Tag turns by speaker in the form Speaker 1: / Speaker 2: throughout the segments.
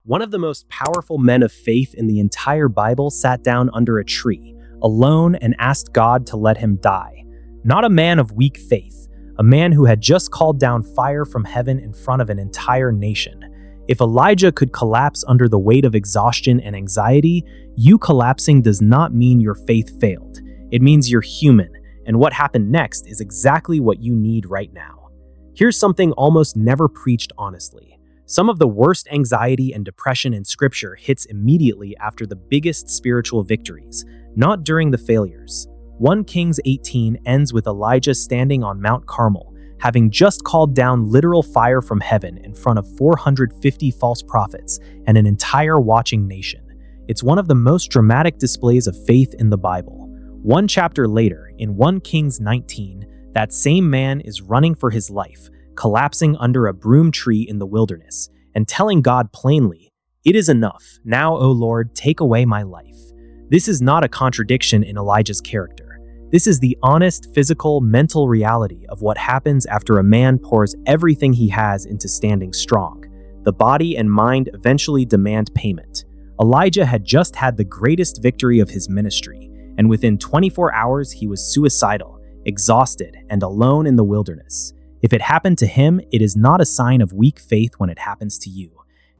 Speaker 1: One of the most powerful men of faith in the entire Bible sat down under a tree, alone, and asked God to let him die. Not a man of weak faith, a man who had just called down fire from heaven in front of an entire nation. If Elijah could collapse under the weight of exhaustion and anxiety, you collapsing does not mean your faith failed. It means you're human, and what happened next is exactly what you need right now. Here's something almost never preached honestly. Some of the worst anxiety and depression in Scripture hits immediately after the biggest spiritual victories, not during the failures. 1 Kings 18 ends with Elijah standing on Mount Carmel, having just called down literal fire from heaven in front of 450 false prophets and an entire watching nation. It's one of the most dramatic displays of faith in the Bible. One chapter later, in 1 Kings 19, that same man is running for his life, collapsing under a broom tree in the wilderness, and telling God plainly, "It is enough. Now, O Lord, take away my life." This is not a contradiction in Elijah's character. This is the honest, physical, mental reality of what happens after a man pours everything he has into standing strong. The body and mind eventually demand payment. Elijah had just had the greatest victory of his ministry, and within 24 hours he was suicidal, exhausted, and alone in the wilderness. If it happened to him, it is not a sign of weak faith when it happens to you.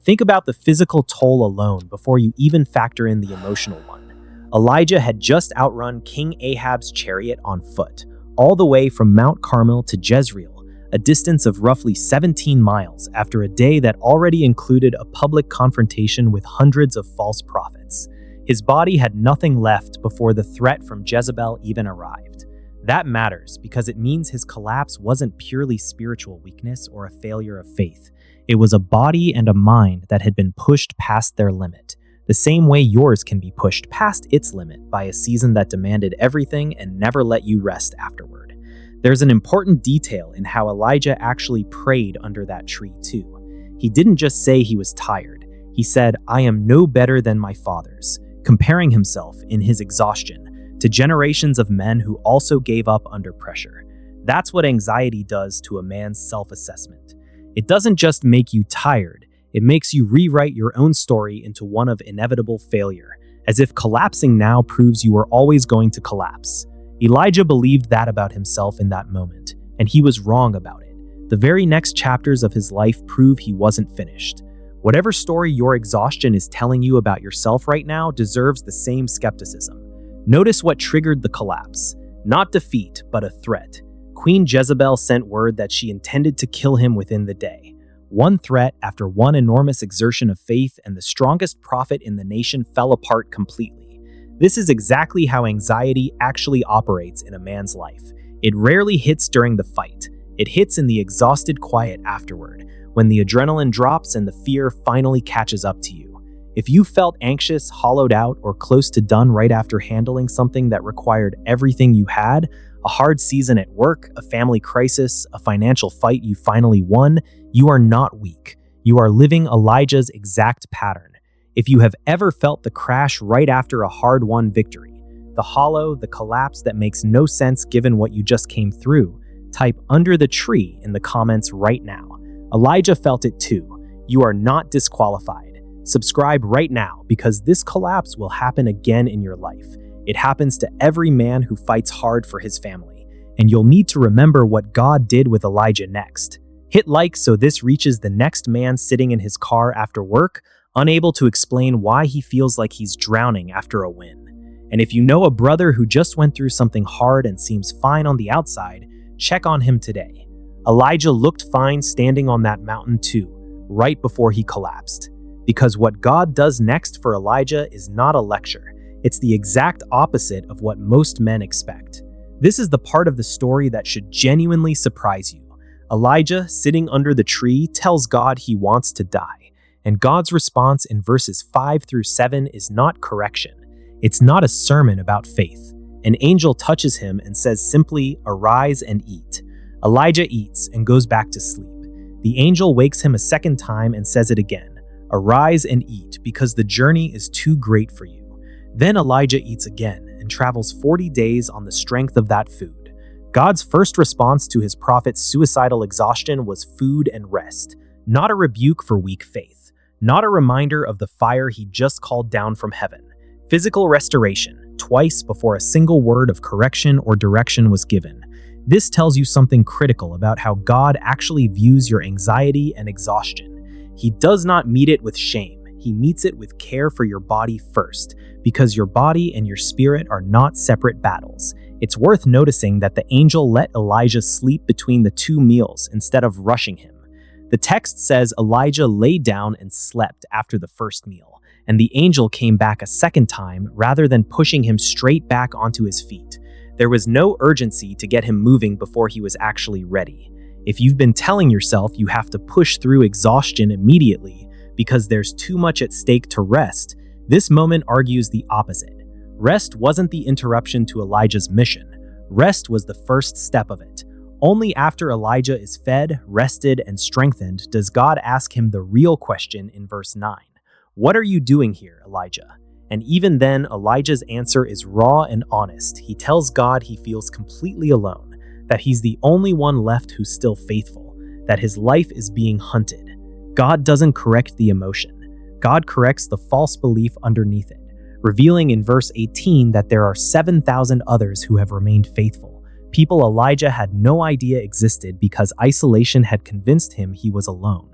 Speaker 1: Think about the physical toll alone before you even factor in the emotional one. Elijah had just outrun King Ahab's chariot on foot, all the way from Mount Carmel to Jezreel, a distance of roughly 17 miles after a day that already included a public confrontation with hundreds of false prophets. His body had nothing left before the threat from Jezebel even arrived. That matters because it means his collapse wasn't purely spiritual weakness or a failure of faith. It was a body and a mind that had been pushed past their limit, the same way yours can be pushed past its limit by a season that demanded everything and never let you rest afterward. There's an important detail in how Elijah actually prayed under that tree too. He didn't just say he was tired. He said, "I am no better than my fathers," comparing himself in his exhaustion to generations of men who also gave up under pressure. That's what anxiety does to a man's self-assessment. It doesn't just make you tired, it makes you rewrite your own story into one of inevitable failure, as if collapsing now proves you are always going to collapse. Elijah believed that about himself in that moment, and he was wrong about it. The very next chapters of his life prove he wasn't finished. Whatever story your exhaustion is telling you about yourself right now deserves the same skepticism. Notice what triggered the collapse. Not defeat, but a threat. Queen Jezebel sent word that she intended to kill him within the day. One threat after one enormous exertion of faith, and the strongest prophet in the nation fell apart completely. This is exactly how anxiety actually operates in a man's life. It rarely hits during the fight. It hits in the exhausted quiet afterward, when the adrenaline drops and the fear finally catches up to you. If you felt anxious, hollowed out, or close to done right after handling something that required everything you had, a hard season at work, a family crisis, a financial fight you finally won, you are not weak. You are living Elijah's exact pattern. If you have ever felt the crash right after a hard-won victory, the hollow, the collapse that makes no sense given what you just came through, type "under the tree" in the comments right now. Elijah felt it too. You are not disqualified. Subscribe right now because this collapse will happen again in your life. It happens to every man who fights hard for his family, and you'll need to remember what God did with Elijah next. Hit like so this reaches the next man sitting in his car after work, unable to explain why he feels like he's drowning after a win. And if you know a brother who just went through something hard and seems fine on the outside, check on him today. Elijah looked fine standing on that mountain too, right before he collapsed. Because what God does next for Elijah is not a lecture. It's the exact opposite of what most men expect. This is the part of the story that should genuinely surprise you. Elijah, sitting under the tree, tells God he wants to die. And God's response in verses 5 through 7 is not correction. It's not a sermon about faith. An angel touches him and says simply, "Arise and eat." Elijah eats and goes back to sleep. The angel wakes him a second time and says it again. "Arise and eat, because the journey is too great for you." Then Elijah eats again and travels 40 days on the strength of that food. God's first response to his prophet's suicidal exhaustion was food and rest, not a rebuke for weak faith. not a reminder of the fire he just called down from heaven. Physical restoration, twice before a single word of correction or direction was given. This tells you something critical about how God actually views your anxiety and exhaustion. He does not meet it with shame. He meets it with care for your body first, because your body and your spirit are not separate battles. It's worth noticing that the angel let Elijah sleep between the two meals instead of rushing him. The text says Elijah lay down and slept after the first meal, and the angel came back a second time rather than pushing him straight back onto his feet. There was no urgency to get him moving before he was actually ready. If you've been telling yourself you have to push through exhaustion immediately because there's too much at stake to rest, this moment argues the opposite. Rest wasn't the interruption to Elijah's mission. Rest was the first step of it. Only after Elijah is fed, rested, and strengthened does God ask him the real question in verse 9. What are you doing here, Elijah? And even then, Elijah's answer is raw and honest. He tells God he feels completely alone, that he's the only one left who's still faithful, that his life is being hunted. God doesn't correct the emotion. God corrects the false belief underneath it, revealing in verse 18 that there are 7,000 others who have remained faithful, people Elijah had no idea existed because isolation had convinced him he was alone.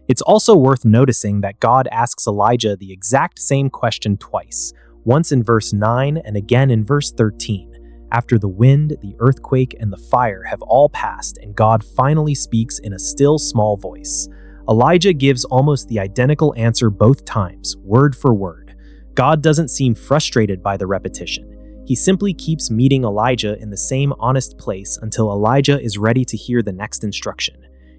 Speaker 1: It's also worth noticing that God asks Elijah the exact same question twice, once in verse 9 and again in verse 13, after the wind, the earthquake, and the fire have all passed and God finally speaks in a still small voice. Elijah gives almost the identical answer both times, word for word. God doesn't seem frustrated by the repetition. He simply keeps meeting Elijah in the same honest place until Elijah is ready to hear the next instruction.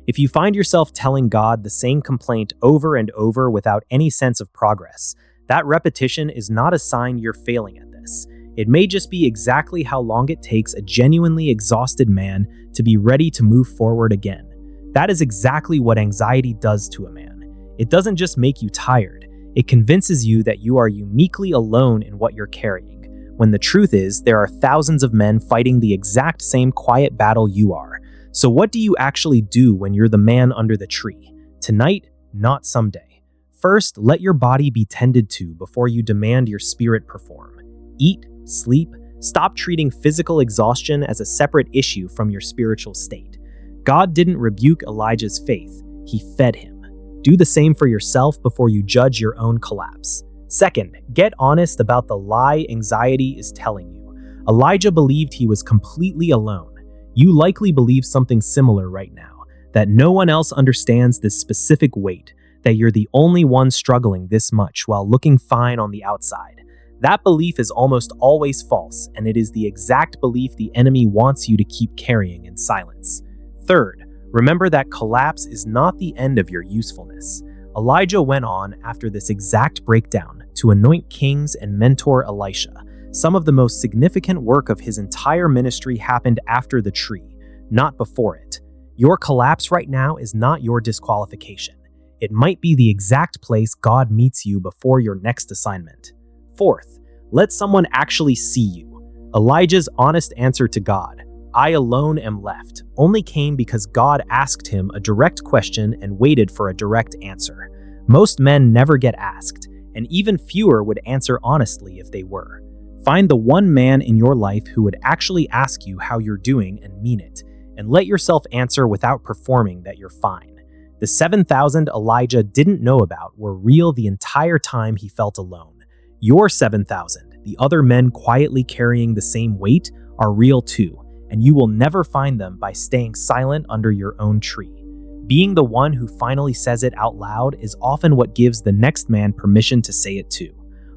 Speaker 1: If you find yourself telling God the same complaint over and over without any sense of progress, that repetition is not a sign you're failing at this. It may just be exactly how long it takes a genuinely exhausted man to be ready to move forward again. That is exactly what anxiety does to a man. It doesn't just make you tired, it convinces you that you are uniquely alone in what you're carrying, when the truth is there are thousands of men fighting the exact same quiet battle you are. So what do you actually do when you're the man under the tree? Tonight, not someday. First, let your body be tended to before you demand your spirit perform. Eat, sleep, stop treating physical exhaustion as a separate issue from your spiritual state. God didn't rebuke Elijah's faith, he fed him. Do the same for yourself before you judge your own collapse. Second, get honest about the lie anxiety is telling you. Elijah believed he was completely alone. You likely believe something similar right now, that no one else understands this specific weight, that you're the only one struggling this much while looking fine on the outside. That belief is almost always false, and it is the exact belief the enemy wants you to keep carrying in silence. Third, remember that collapse is not the end of your usefulness. Elijah went on, after this exact breakdown, to anoint kings and mentor Elisha. Some of the most significant work of his entire ministry happened after the tree, not before it. Your collapse right now is not your disqualification. It might be the exact place God meets you before your next assignment. Fourth, let someone actually see you. Elijah's honest answer to God, "I alone am left," only came because God asked him a direct question and waited for a direct answer. Most men never get asked, and even fewer would answer honestly if they were. Find the one man in your life who would actually ask you how you're doing and mean it, and let yourself answer without performing that you're fine. The 7,000 Elijah didn't know about were real the entire time he felt alone. Your 7,000, the other men quietly carrying the same weight, are real too, and you will never find them by staying silent under your own tree. Being the one who finally says it out loud is often what gives the next man permission to say it too.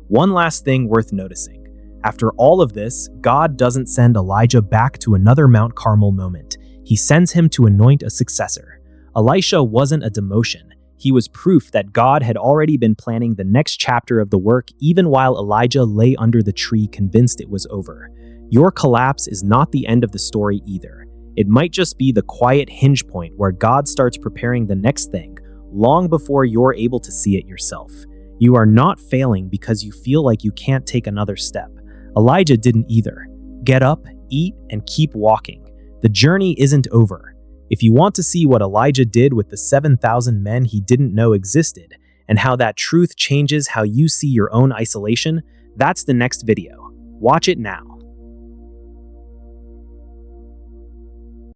Speaker 1: One last thing worth noticing. After all of this, God doesn't send Elijah back to another Mount Carmel moment. He sends him to anoint a successor. Elisha wasn't a demotion. He was proof that God had already been planning the next chapter of the work even while Elijah lay under the tree convinced it was over. Your collapse is not the end of the story either. It might just be the quiet hinge point where God starts preparing the next thing, long before you're able to see it yourself. You are not failing because you feel like you can't take another step. Elijah didn't either. Get up, eat, and keep walking. The journey isn't over. If you want to see what Elijah did with the 7,000 men he didn't know existed, and how that truth changes how you see your own isolation, that's the next video. Watch it now.